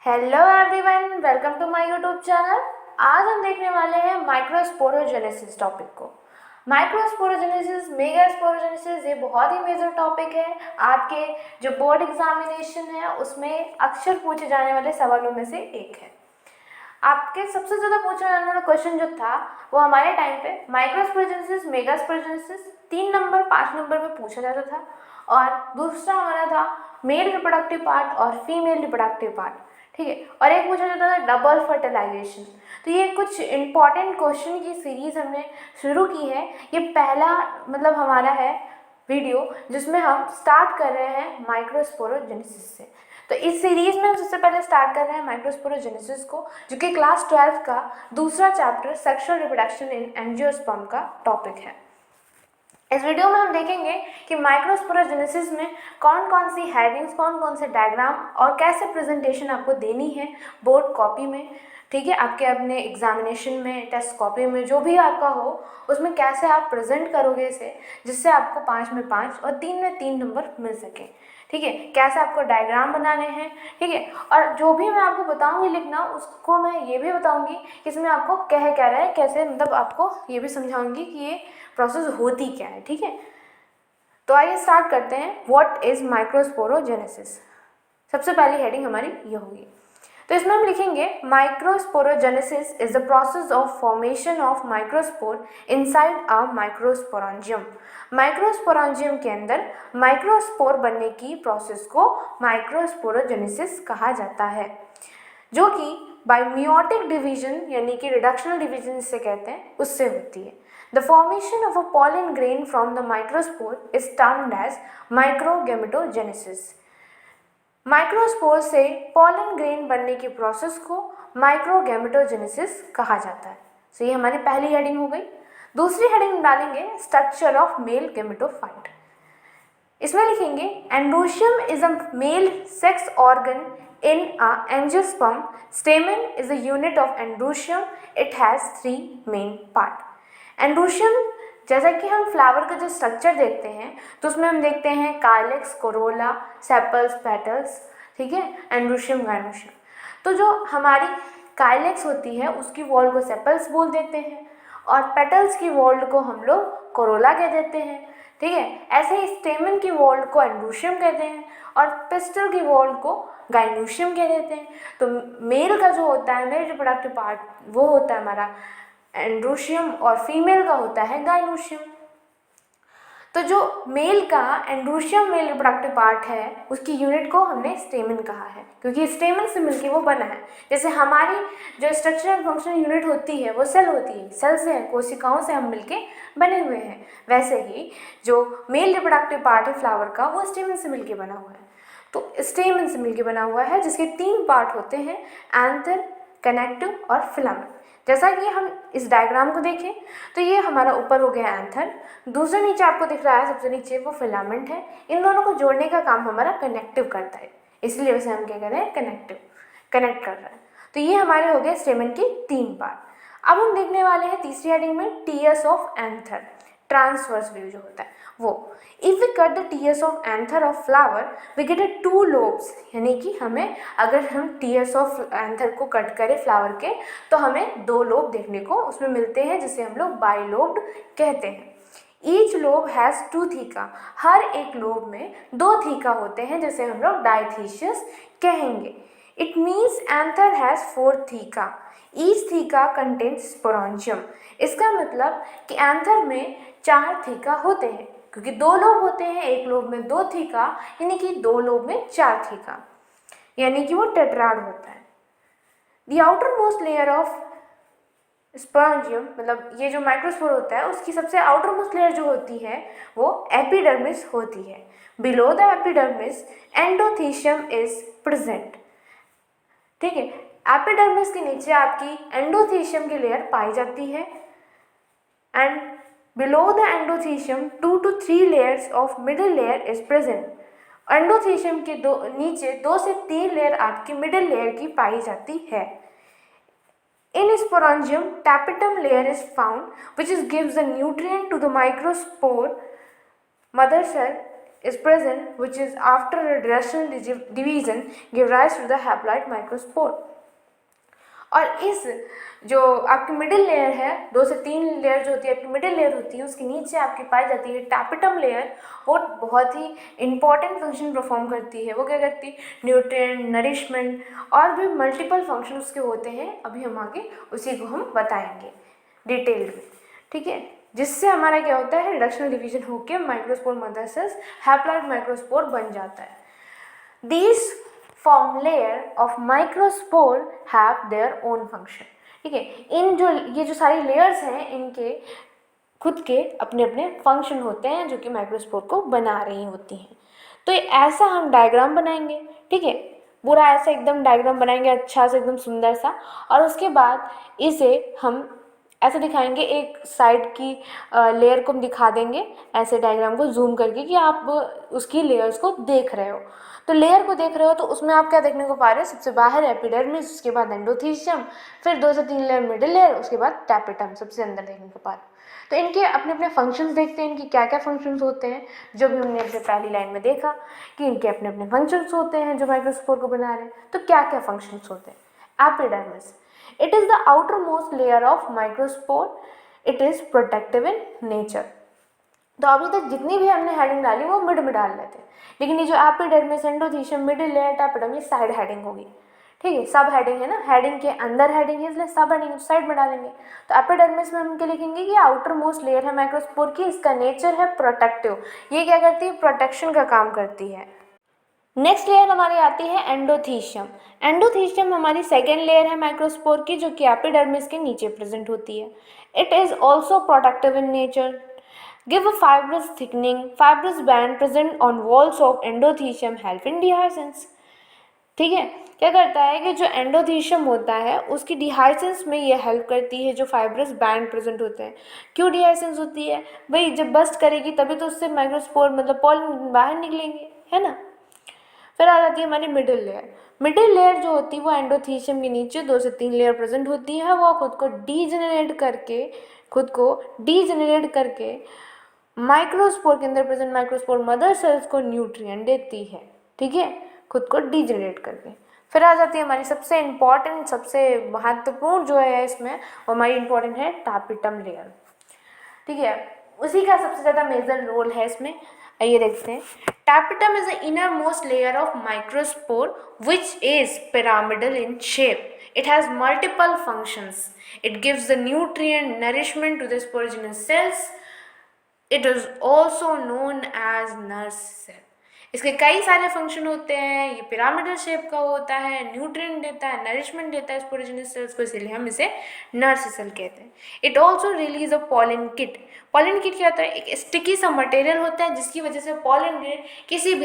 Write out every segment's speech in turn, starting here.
Hello everyone, welcome to my YouTube channel. आज हम देखने वाले हैं माइक्रोस्पोरोजेनेसिस टॉपिक को। माइक्रोस्पोरोजेनेसिस, मेगास्पोरोजेनेसिस ये बहुत ही मेजर टॉपिक है। आपके जो बोर्ड एग्जामिनेशन है उसमें अक्सर पूछे जाने वाले सवालों में से एक है। आपके सबसे ज़्यादा पूछा जाने वाला क्वेश्चन जो था वो हमारे टाइम पे माइक्रोस्पोरोजेनेसिस, मेगास्पोरोजेनेसिस 3 नंबर 5 नंबर में पूछा जाता था। और दूसरा हमारा था मेल रिप्रोडक्टिव पार्ट और फीमेल रिप्रोडक्टिव पार्ट, ठीक है। और एक पूछा जाता था डबल फर्टिलाइजेशन। तो ये कुछ इंपॉर्टेंट क्वेश्चन की सीरीज हमने शुरू की है। ये पहला मतलब हमारा है वीडियो जिसमें हम स्टार्ट कर रहे हैं माइक्रोस्पोरोजेनेसिस से। तो इस सीरीज में हम सबसे पहले स्टार्ट कर रहे हैं माइक्रोस्पोरोजेनेसिस को, जो कि क्लास 12 का दूसरा chapter sexual reproduction in angiosperm का टॉपिक है। इस वीडियो में हम देखेंगे कि माइक्रोस्पोरोजेनेसिस में कौन कौन सी हेडिंग्स, कौन कौन से डायग्राम और कैसे प्रेजेंटेशन आपको देनी है बोर्ड कॉपी में, ठीक है। आपके अपने एग्जामिनेशन में, टेस्ट कॉपी में, जो भी आपका हो उसमें कैसे आप प्रेजेंट करोगे इसे, जिससे आपको 5 में 5 और 3 में 3 नंबर मिल सके, ठीक है। कैसे आपको डायग्राम बनाने हैं, ठीक है। और जो भी मैं आपको बताऊंगी लिखना, उसको मैं ये भी बताऊंगी कि इसमें आपको कह क्या रहा है, कैसे, मतलब आपको ये भी समझाऊंगी कि ये प्रोसेस होती क्या है, ठीक है। तो आइए स्टार्ट करते हैं। What is microsporogenesis. सबसे पहली हेडिंग हमारी ये होगी। तो इसमें हम लिखेंगे microsporogenesis is the process of formation of microspore inside a microsporangium. Microsporangium के अंदर माइक्रोस्पोर बनने की प्रोसेस को माइक्रोस्पोरोजेनेसिस कहा जाता है, जो कि बाय मियोटिक डिवीजन यानी कि रिडक्शनल डिवीजन जिसे कहते हैं उससे होती है। The formation of a pollen grain from the microspore is termed as microgametogenesis. Microspore से पॉलन ग्रेन बनने की प्रोसेस को माइक्रोगेमेटोजेनेसिस कहा जाता है। तो ये हमारी पहली हेडिंग हो गई। दूसरी हेडिंग डालेंगे स्ट्रक्चर ऑफ मेल गेमेटोफाइट। इसमें लिखेंगे androecium is a male sex organ in a angiosperm. स्टेमन is a unit of androecium. It has 3 main part. Androecium, जैसा कि हम फ्लावर का जो स्ट्रक्चर देखते हैं तो उसमें हम देखते हैं काइलेक्स, कोरोला, सेपल्स, पेटल्स, ठीक है, एंड्रोशियम, गाइनोशियम। तो जो हमारी काइलेक्स होती है उसकी वॉल को सेपल्स बोल देते हैं और पेटल्स की वॉल को हम लोग कोरोला कह देते हैं, ठीक है। ऐसे ही स्टेमन की वॉल को एंड्रोशियम कहते हैं और पिस्टल की वॉल को गाइनोशियम कह देते हैं। तो मेल का जो होता है, मेल रिप्रोडक्टिव पार्ट, वो होता है हमारा एंड्रोशियम और फीमेल का होता है गाइनोशियम। तो जो मेल का एंड्रोशियम मेल रिप्रोडक्टिव पार्ट है उसकी यूनिट को हमने स्टेमन कहा है, क्योंकि स्टेमन से मिलकर वो बना है। जैसे हमारी जो स्ट्रक्चर एंड फंक्शन यूनिट होती है वो सेल होती है, सेल से, कोशिकाओं से हम मिलके बने हुए हैं। वैसे ही जो मेल रिप्रोडक्टिव पार्ट है फ्लावर का, वो स्टेमन से मिलके बना हुआ है। तो स्टेमन से मिलके बना हुआ है जिसके 3 पार्ट होते हैं, एंथर, कनेक्टिव और फिलामेंट। जैसा कि हम इस डायग्राम को देखें तो ये हमारा ऊपर हो गया एंथर, दूसरा नीचे आपको दिख रहा है, सबसे नीचे वो फिलामेंट है। इन दोनों को जोड़ने का काम हमारा कनेक्टिव करता है, इसलिए वैसे हम क्या कर रहे हैं, कनेक्टिव, कनेक्ट कर रहे हैं। तो ये हमारे हो गए स्टेमन के 3 पार्ट। अब हम देखने वाले हैं तीसरी हेडिंग में TS of anther, transverse view जो होता है वो। If we cut the TS of anther of flower we get a 2 lobes, यानी कि हमें अगर हम टीयर्स ऑफ एंथर को कट करें फ्लावर के तो हमें 2 लोब देखने को उसमें मिलते हैं, जिसे हम लोग बाइलोब्ड कहते हैं। ईच लोब हैज़ 2 थीका, हर एक लोब में 2 थीका होते हैं, जैसे हम लोग डायथीशियस कहेंगे। It means anther has 4 theca, each theca contains sporangium. इसका मतलब कि एंथर में 4 थीका होते हैं, क्योंकि 2 लोब होते हैं, एक लोब में 2 थीका, यानी कि 2 लोब में 4 थीका, यानी कि वो टेट्राड होता है। The outer most layer of sporangium, मतलब ये जो माइक्रोस्पोर होता है उसकी सबसे आउटर मोस्ट लेयर जो होती है वो एपिडर्मिस होती है। Below the epidermis endothecium is present, ठीक है। एपिडर्मिस के नीचे आपकी एंडोथीशियम की लेयर पाई जाती है and below the endothecium 2 to 3 layers of middle layer is present. Endothecium के नीचे 2 से 3 लेयर आपकी मिडिल लेयर की पाई जाती है। In sporangium, tapetum layer is found, which gives the nutrient to the microspore mother cell is present, which is after a rational division give rise to the haploid microspore. और इस जो आपकी middle layer है, 2 से 3 layer जो होती है आपकी मिडिल लेयर होती है, उसके नीचे आपकी पाई जाती है टैपेटम लेयर। वो बहुत ही इंपॉर्टेंट फंक्शन परफॉर्म करती है। वो क्या करती है, न्यूट्रिएंट, नरिशमेंट और भी मल्टीपल फंक्शन उसके होते हैं। अभी हम आगे उसी को हम बताएंगे डिटेल्ड में, ठीक है। जिससे हमारा क्या होता है, रिडक्शनल डिवीजन होकर microspore mother cells haploid microspore बन जाता है। These form layer of microspore have their own function, ठीक है। इन जो ये जो सारी लेयर्स हैं, इनके खुद के अपने अपने फंक्शन होते हैं जो कि माइक्रोस्पोर को बना रही होती हैं। तो ऐसा हम डायग्राम बनाएंगे, ठीक है। पूरा ऐसा एकदम डायग्राम बनाएंगे अच्छा से, एकदम सुंदर सा। और उसके बाद इसे हम ऐसे दिखाएंगे, एक साइड की लेयर को हम दिखा देंगे ऐसे डायग्राम को जूम करके कि आप उसकी लेयर्स को देख रहे हो। तो लेयर को देख रहे हो तो उसमें आप क्या देखने को पा रहे हो, सबसे बाहर एपिडर्मिस, उसके बाद एंडोथीशियम, फिर 2 से 3 लेयर मिडिल लेयर, उसके बाद टैपेटम सबसे अंदर देखने को पा रहे हो। तो इनके अपने अपने फंक्शंस देखते हैं, इनकी क्या क्या फंक्शंस होते हैं, जो भी हमने अपने पहली लाइन में देखा कि इनके अपने अपने फंक्शंस होते हैं जो माइक्रोस्पोर को बना रहे हैं। तो क्या क्या फंक्शंस होते हैं। Epidermis, it is the outermost layer of microspore, it is protective in nature। तो अभी तक जितनी भी हमने हेडिंग डाली वो मिड में डाल लेते हैं, लेकिन ये जो epidermis, endothecium, middle layer, tapetum, ये साइड हेडिंग होगी, ठीक है। सब हेडिंग है ना, हेडिंग के अंदर हेडिंग है, इसलिए सब हेडिंग साइड में डालेंगे। तो एपिडर्मिस में हम क्या लिखेंगे कि आउटर मोस्ट लेयर है माइक्रोस्पोर की, इसका नेचर है प्रोटेक्टिव। ये क्या करती है, प्रोटेक्शन का काम करती है। नेक्स्ट लेयर हमारी आती है एंडोथीशियम। एंडोथीशियम हमारी सेकेंड लेयर है माइक्रोस्पोर की, जो कि एपिडर्मिस के नीचे प्रेजेंट होती है। It is also protective in nature, give a fibrous thickening, fibrous band present on walls of endothecium help in dehiscence, ठीक है। क्या करता है कि जो एंडोथीशियम होता है उसकी डिहाइसेंस में ये हेल्प करती है, जो फाइब्रस बैंड प्रेजेंट होते हैं। क्यों डिहाइसेंस होती है भाई, जब बस्ट करेगी तभी तो उससे माइक्रोस्पोर मतलब पॉलन बाहर निकलेंगे, है ना। फिर आ जाती है हमारी मिडिल लेयर। मिडिल लेयर जो होती है वो एंडोथीशियम के नीचे 2 से 3 लेयर प्रेजेंट होती है। वो खुद को डीजेनरेट करके माइक्रोस्पोर के अंदर प्रेजेंट माइक्रोस्पोर मदर सेल्स को न्यूट्रिएंट देती है, ठीक है, खुद को डीजेनरेट करके। फिर आ जाती है हमारी सबसे इम्पॉर्टेंट, सबसे महत्वपूर्ण जो है इसमें, वो हमारी इम्पॉर्टेंट है टैपेटम लेयर, ठीक है। उसी का सबसे ज़्यादा मेजर रोल है इसमें। आइए देखते हैं। Tapetum is the inner most layer of microspore which is pyramidal in shape. It has multiple functions. It gives the nutrient nourishment to the sporogenous cells. It is also known as nurse cell. इसके कई सारे function होते हैं। ये pyramidal shape का होता है, nutrient देता है, नरिशमेंट देता है स्पोरोजेनस सेल्स को, इसलिए हम इसे नर्स सेल कहते हैं। It also release a pollen kit. Pollen kit क्या होता है, एक स्टिकी सा मटेरियल होता है जिसकी वजह से पॉलन ग्रेन किसी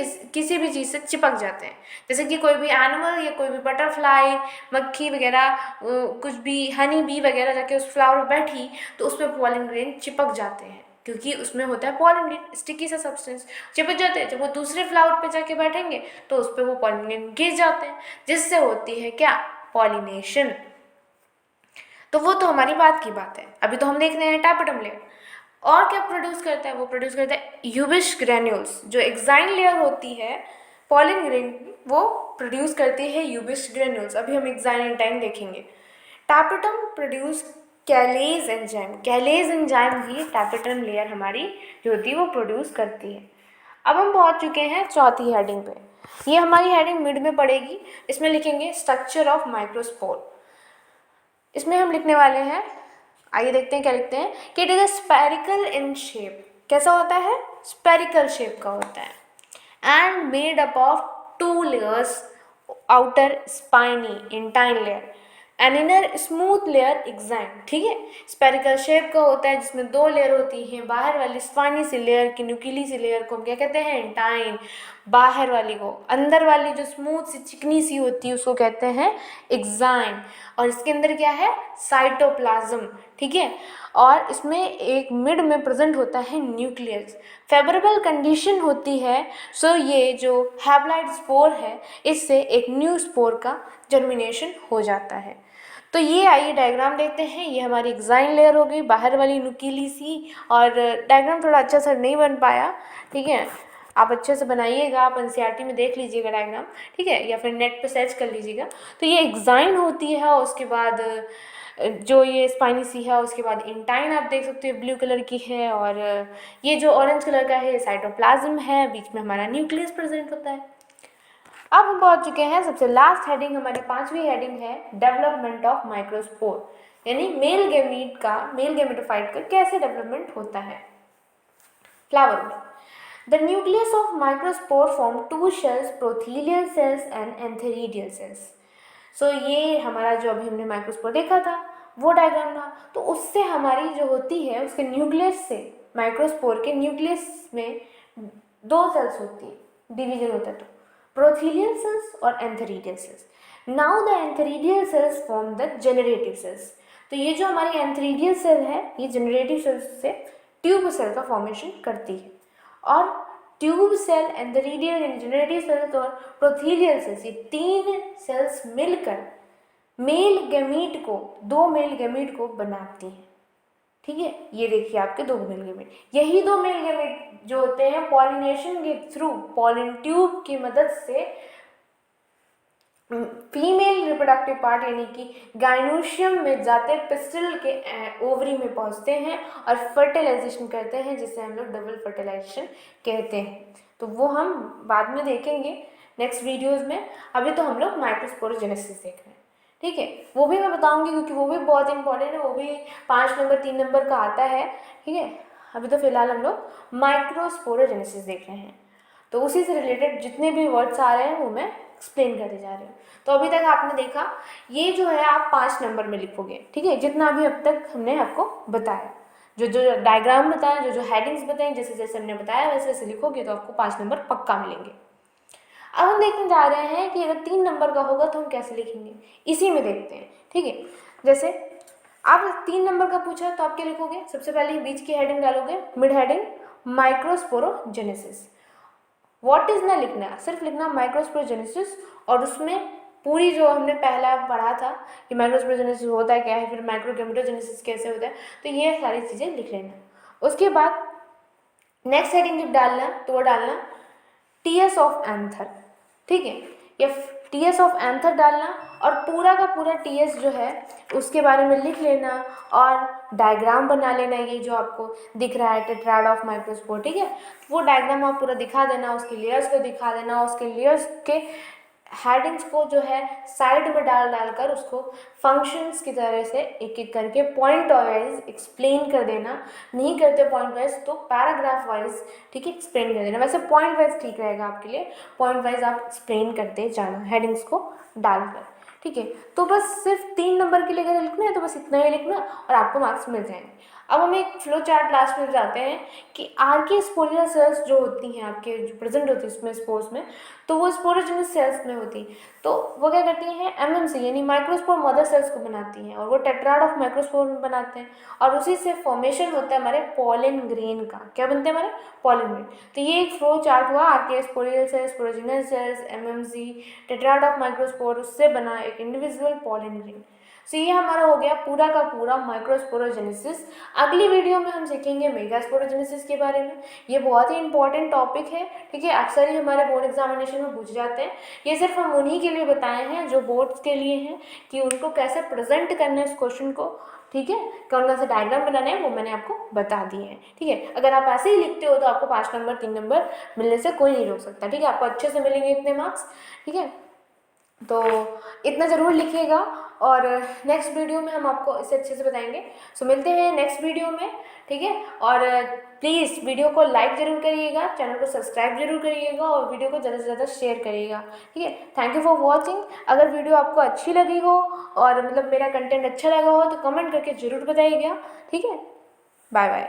भी चीज़ से चिपक जाते हैं। जैसे कि कोई भी एनिमल या कोई भी बटरफ्लाई, मक्खी वगैरह, कुछ भी हनी बी वगैरह जाके उस फ्लावर पर बैठी तो उस पर पॉलन ग्रेन चिपक जाते हैं, क्योंकि उसमें होता है पॉलन ग्रेन, स्टिकी सा सब्सटेंस, चिपक जाते हैं। जब वो दूसरे फ्लावर पे जाके बैठेंगे तो उस पर वो पॉलन ग्रेन गिर जाते हैं, जिससे होती है क्या, पॉलिनेशन। तो वो तो हमारी बात की बात है। अभी तो हम देख रहे हैं टैपेटम लेयर। और क्या प्रोड्यूस करता है, वो प्रोड्यूस करता है यूबिश ग्रेन्यूल्स। जो एक्साइन लेयर होती है पॉलन ग्रेन की, वो प्रोड्यूस करती है यूबिश ग्रेन्यूल्स। अभी हम एक्साइन एंटाइन देखेंगे। Tapetum produce callase enzyme. Callase enzyme भी टैपेटम लेयर हमारी जो होती है वो प्रोड्यूस करती है। अब हम पहुंच चुके हैं चौथी हेडिंग पे। ये हमारी हेडिंग मिड में पड़ेगी। इसमें लिखेंगे स्ट्रक्चर ऑफ माइक्रोस्पोर। इसमें हम लिखने वाले हैं, आइए देखते हैं क्या लिखते हैं, कि it is a spherical in shape. कैसा होता है, स्फेरिकल शेप का होता है। And made up of 2 layers, outer spiny intine layer an inner smooth layer exine, ठीक है। स्पेरिकल शेप का होता है जिसमें 2 लेयर होती हैं। बाहर वाली स्पाइनी सी लेयर की न्यूक्ली सी लेयर को हम क्या कहते हैं, इंटाइन। बाहर वाली को, अंदर वाली जो स्मूथ सी चिकनी सी होती है उसको कहते हैं एक्साइन। और इसके अंदर क्या है, साइटोप्लाज्म, ठीक है। और इसमें एक मिड में प्रेजेंट होता है न्यूक्लियस। फेवरेबल कंडीशन होती है, सो ये जो हैप्लॉइड स्पोर है इससे एक न्यू स्पोर का जर्मिनेशन हो जाता है। तो ये आइए डायग्राम देखते हैं। ये हमारी एक्साइन लेयर हो गई, बाहर वाली नुकीली सी, और डायग्राम थोड़ा अच्छा सा नहीं बन पाया, ठीक है। आप अच्छे से बनाइएगा, आप एनसीईआरटी में देख लीजिएगा डायग्राम, ठीक है, या फिर नेट पे सर्च कर लीजिएगा। तो ये एक्साइन होती है, उसके बाद जो ये स्पाइनी सी है, उसके बाद इंटाइन आप देख सकते हो ब्लू कलर की है, और ये जो ऑरेंज कलर का है साइटोप्लाज्म है, बीच में हमारा न्यूक्लियस प्रेजेंट होता है। अब हम पहुंच चुके हैं सबसे लास्ट हेडिंग, हमारी 5वीं हेडिंग है डेवलपमेंट ऑफ माइक्रोस्पोर, यानी मेल गैमेटोफाइट का कैसे डेवलपमेंट होता है फ्लावर में। The nucleus of microspore form 2 cells, prothallial cells and antheridial cells. So ये हमारा जो अभी हमने माइक्रोस्पोर देखा था वो डायग्राम था, तो उससे हमारी जो होती है उसके न्यूक्लियस से, माइक्रोस्पोर के न्यूक्लियस में 2 सेल्स होती है, डिवीजन होता है, तो प्रोथीलियल सेल्स और antheridial cells. Now the antheridial cells form the generative cells. तो ये जो हमारी एंथेरिडियल सेल है ये जनरेटिव सेल्स से ट्यूब सेल का फॉर्मेशन करती है, और ट्यूब सेल, एंथेरिडियल यानी जनरेटिव सेल्स और प्रोथीलियल सेल्स, ये 3 सेल्स मिलकर मेल गैमीट को, 2 मेल गैमीट को बनाती हैं, ठीक है। ये देखिए आपके 2 मेल गैमीट, यही 2 मेल गैमीट जो होते हैं पॉलिनेशन के थ्रू, पॉलिन ट्यूब की मदद से फीमेल रिप्रोडक्टिव पार्ट यानी कि गाइनोशियम में जाते पिस्टल के ओवरी में पहुंचते हैं और फर्टिलाइजेशन करते हैं, जिसे हम लोग डबल फर्टिलाइजेशन कहते हैं। तो वो हम बाद में देखेंगे नेक्स्ट वीडियोस में। अभी तो हम लोग माइक्रोस्पोरोजेनेसिस देख रहे हैं, ठीक है। वो भी मैं बताऊंगी क्योंकि वो भी बहुत इंपॉर्टेंट है, वो भी 5 नंबर 3 नंबर का आता है, ठीक है। अभी तो फिलहाल हम लोग माइक्रोस्पोरोजेनेसिस देख रहे हैं, तो उसी से रिलेटेड जितने भी वर्ड्स आ रहे हैं वो मैं एक्सप्लेन करते जा रही हूँ। तो अभी तक आपने देखा, ये जो है आप 5 नंबर में लिखोगे, ठीक है, जितना अभी अब तक हमने आपको बताया, जो जो डायग्राम बताया, जो जो हेडिंग्स बताए, जैसे जैसे हमने बताया वैसे वैसे लिखोगे तो आपको 5 नंबर पक्का मिलेंगे। अब हम देखने जा रहे हैं कि अगर 3 नंबर का होगा तो हम कैसे लिखेंगे, इसी में देखते हैं, ठीक है। जैसे आप 3 नंबर का पूछा तो आप क्या लिखोगे, सबसे पहले बीच की हेडिंग डालोगे, mid heading microsporogenesis. What is ना लिखना, सिर्फ लिखना माइक्रोस्पोरोजेनेसिस, और उसमें पूरी जो हमने पहला पढ़ा था कि माइक्रोस्पोरोजेनेसिस होता है क्या है, फिर माइक्रोगैमेटोजेनेसिस कैसे होता है, तो ये सारी चीज़ें लिख लेना। उसके बाद नेक्स्ट हेडिंग जब डालना तो वो डालना टीएस ऑफ एंथर, ठीक है, या टीएस ऑफ एंथर डालना, और पूरा का पूरा टीएस जो है उसके बारे में लिख लेना और डायग्राम बना लेना, ये जो आपको दिख रहा है टेट्राड ऑफ माइक्रोस्पोर, ठीक है। वो डायग्राम आप पूरा दिखा देना, उसके लेयर्स को दिखा देना, उसके लेयर्स के हेडिंग्स को जो है साइड में डाल कर उसको फंक्शंस की तरह से एक एक करके पॉइंट वाइज एक्सप्लेन कर देना। नहीं करते पॉइंट वाइज तो पैराग्राफ वाइज, ठीक है, एक्सप्लेन कर देना। वैसे पॉइंट वाइज ठीक रहेगा आपके लिए, पॉइंट वाइज आप एक्सप्लेन करते जाना हेडिंग्स को डालकर, ठीक है। तो बस सिर्फ 3 नंबर के लिए अगर लिखना है तो बस इतना ही लिखना और आपको मार्क्स मिल जाएंगे। अब हम एक फ्लो चार्ट लास्ट में जाते हैं कि आर्की स्पोरियल सेल्स जो होती हैं आपके, जो प्रेजेंट होती है इसमें स्पोर्स में, तो वो स्पोरोजेनस सेल्स में होती हैं। तो वो क्या करती हैं, एमएमसी यानी माइक्रोस्पोर मदर सेल्स को बनाती हैं, और वो टेट्राड ऑफ माइक्रोस्पोर में बनाते हैं, और उसी से फॉर्मेशन होता है हमारे पॉलन ग्रेन का। क्या बनते हैं हमारे पॉलन ग्रेन। तो ये एक फ्लो चार्ट हुआ, archesporial cells, sporogenous cells, MMC, tetrad of microspore, उससे बना एक इंडिविजुअल पॉलन ग्रेन। सो ये हमारा हो गया पूरा का पूरा माइक्रोस्पोरोजेनेसिस। अगली वीडियो में हम सीखेंगे मेगास्पोरोजेनेसिस के बारे में। ये बहुत ही इंपॉर्टेंट टॉपिक है, ठीक है, अक्सर ही हमारे बोर्ड एग्जामिनेशन में पूछ जाते हैं। ये सिर्फ हम उन्हीं के लिए बताए हैं जो बोर्ड्स के लिए हैं, कि उनको कैसे प्रेजेंट करना है इस क्वेश्चन को, ठीक है, कौन सा डायग्राम बनाना है वो मैंने आपको बता दिए हैं, ठीक है। अगर आप ऐसे ही लिखते हो तो आपको 5 नंबर 3 नंबर मिलने से कोई नहीं रोक सकता, ठीक है, आपको अच्छे से मिलेंगे इतने मार्क्स, ठीक है। तो इतना ज़रूर लिखिएगा, और नेक्स्ट वीडियो में हम आपको इसे अच्छे से बताएंगे। सो मिलते हैं नेक्स्ट वीडियो में, ठीक है। और प्लीज़ वीडियो को लाइक ज़रूर करिएगा, चैनल को सब्सक्राइब जरूर करिएगा, और वीडियो को ज़्यादा से ज़्यादा शेयर करिएगा, ठीक है। Thank you for watching. अगर वीडियो आपको अच्छी लगी हो और मतलब मेरा कंटेंट अच्छा लगा हो तो कमेंट करके ज़रूर बताइएगा, ठीक है। Bye bye.